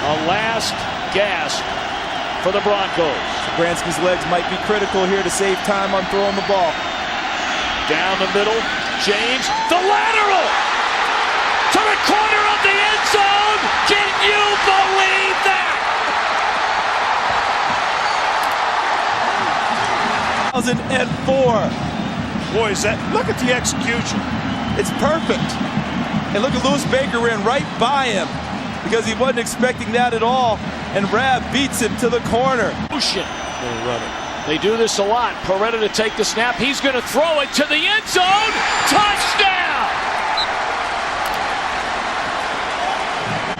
A last gasp for the Broncos. Bransky's legs might be critical here to save time on throwing the ball. Down the middle, James, the lateral to the corner of the end zone. Can you believe that? 2004. Boy, look at the execution. It's perfect. And look at Louis Baker ran right by him because he wasn't expecting that at all. And Rab beats him to the corner. They'll run it. They do this a lot. Peretta to take the snap. He's going to throw it to the end zone. Touchdown!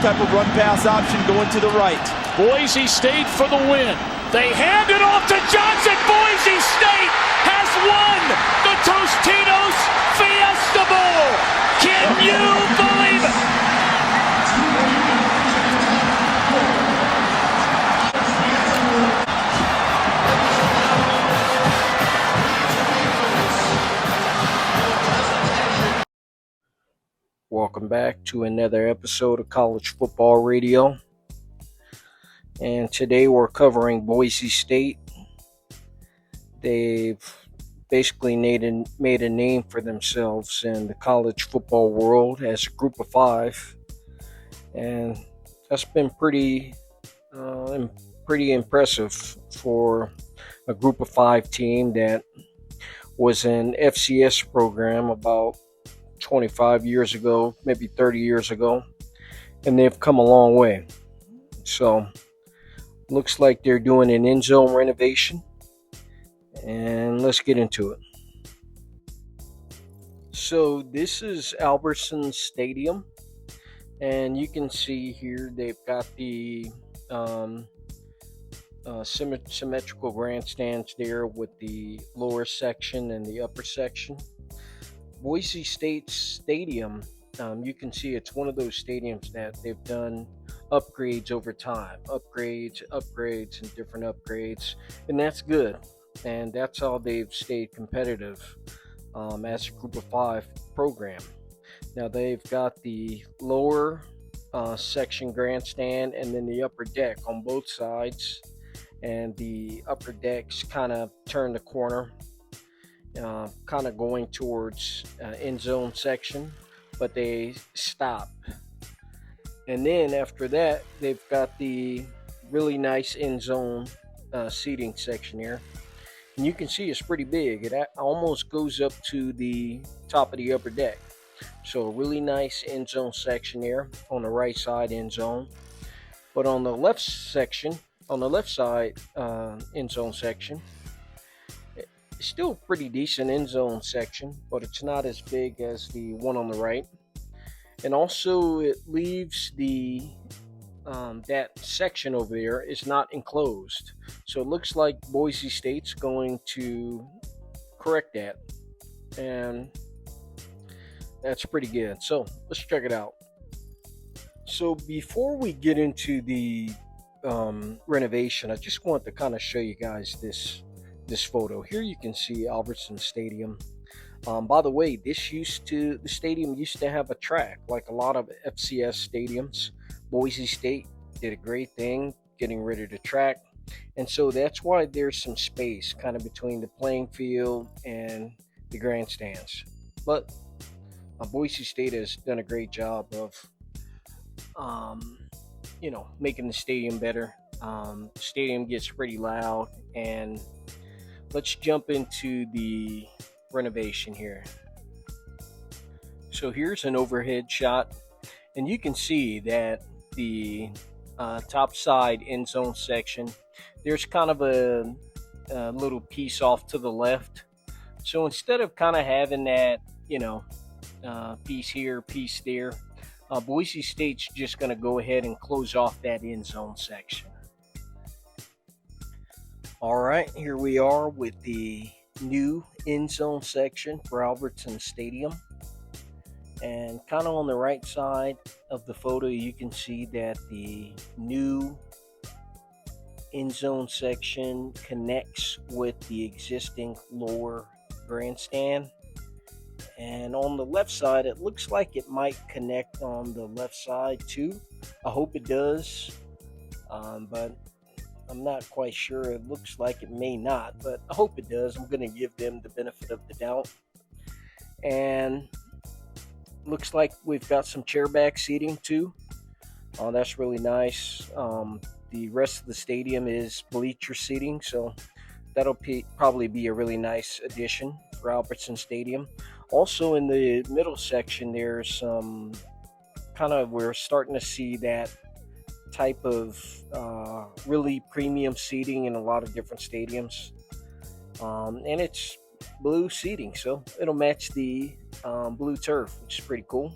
Type of run pass option going to the right. Boise State for the win. They hand it off to Johnson. Boise State has won the Tostitos Fiesta Bowl. Can you believe it? Welcome back to another episode of College Football Radio. And today we're covering Boise State. They've basically made a name for themselves in the college football world as a group of five. And that's been pretty impressive for a group of five team that was an FCS program about 25 years ago, maybe 30 years ago, and they've come a long way. So looks like they're doing an Endzone renovation, and let's get into it. So this is Albertsons Stadium, and you can see here they've got the symmetrical grandstands there with the lower section and the upper section. Boise State Stadium, you can see it's one of those stadiums that they've done upgrades over time. Upgrades, and different upgrades. And that's good. And that's how they've stayed competitive as a group of five program. Now they've got the lower section grandstand and then the upper deck on both sides. And the upper decks kind of turn the corner. Kind of going towards end zone section, but they stop. And then after that, they've got the really nice end zone seating section here. And you can see it's pretty big. It almost goes up to the top of the upper deck. So a really nice end zone section here on the right side end zone. But on the left side end zone section, it's still a pretty decent end zone section, but it's not as big as the one on the right. And also it leaves the that section over there is not enclosed. So it looks like Boise State's going to correct that. And that's pretty good. So let's check it out. So before we get into the renovation, I just want to kind of show you guys this photo. Here you can see Albertsons Stadium. By the way, the stadium used to have a track like a lot of FCS stadiums. Boise State did a great thing getting rid of the track, and so that's why there's some space kind of between the playing field and the grandstands. But Boise State has done a great job of making the stadium better. The stadium gets pretty loud, and let's jump into the renovation here. So here's an overhead shot, and you can see that the top side end zone section, there's kind of a little piece off to the left. So instead of kind of having that, piece here, piece there, Boise State's just going to go ahead and close off that end zone section. All right, here we are with the new end zone section for Albertsons Stadium. And kind of on the right side of the photo, you can see that the new end zone section connects with the existing lower grandstand. And on the left side, it looks like it might connect on the left side too. I hope it does. but I'm not quite sure. It looks like it may not, but I hope it does. I'm going to give them the benefit of the doubt. And looks like we've got some chairback seating too. That's really nice. The rest of the stadium is bleacher seating, so that'll probably be a really nice addition for Albertsons Stadium. Also, in the middle section, there's some we're starting to see that type of really premium seating in a lot of different stadiums. And it's blue seating, so it'll match the blue turf, which is pretty cool.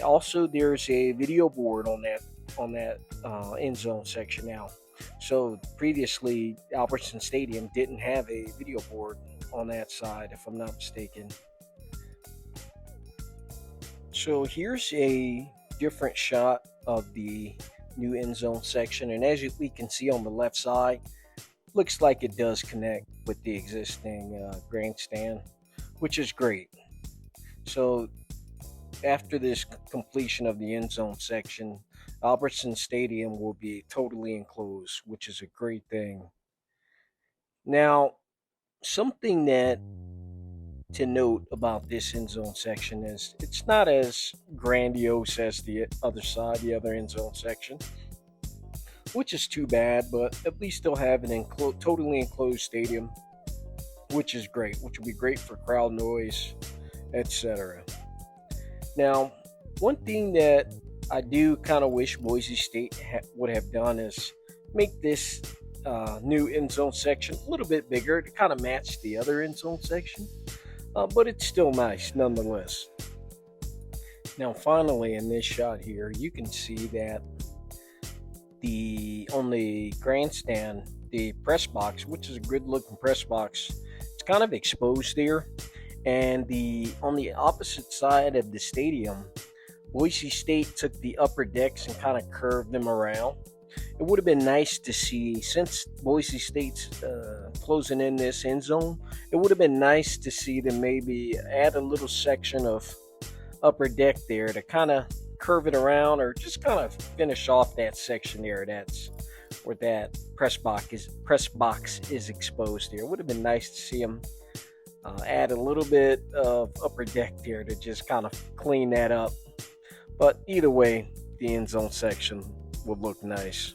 Also, there's a video board on that end zone section now. So previously, Albertson Stadium didn't have a video board on that side, if I'm not mistaken. So here's a different shot of the new end zone section, and as we can see on the left side, looks like it does connect with the existing grandstand, which is great. So after this completion of the end zone section, Albertson Stadium will be totally enclosed, which is a great thing. Now, something that to note about this end zone section is it's not as grandiose as the other side, the other end zone section, which is too bad, but at least they'll have an totally enclosed stadium, which is great, which will be great for crowd noise, etc. Now, one thing that I do kind of wish Boise State would have done is make this new end zone section a little bit bigger to kind of match the other end zone section, but it's still nice nonetheless. Now, finally, in this shot here, you can see that on the grandstand, the press box, which is a good looking press box, it's kind of exposed there. And on the opposite side of the stadium, Boise State took the upper decks and kind of curved them around. It would have been nice to see, since Boise State's closing in this end zone, it would have been nice to see them maybe add a little section of upper deck there to kind of curve it around, or just kind of finish off that section there. That's where that press box is exposed there. It would have been nice to see them add a little bit of upper deck there to just kind of clean that up. But either way, the end zone section would look nice.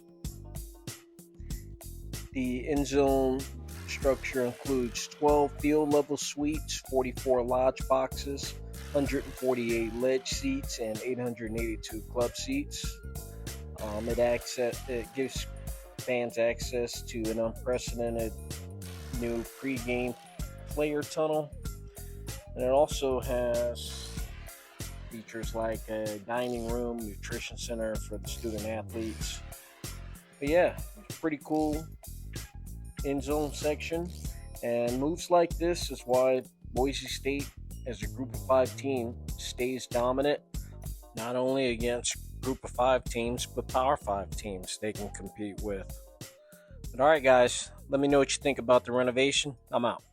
The end zone structure includes 12 field level suites, 44 lodge boxes, 148 ledge seats, and 882 club seats. It gives fans access to an unprecedented new pregame player tunnel, and it also has features like a dining room, nutrition center for the student athletes. But yeah, pretty cool end zone section, and moves like this is why Boise State, as a group of 5 team, stays dominant, not only against group of 5 teams, but Power 5 teams they can compete with. But all right, guys, let me know what you think about the renovation. I'm out.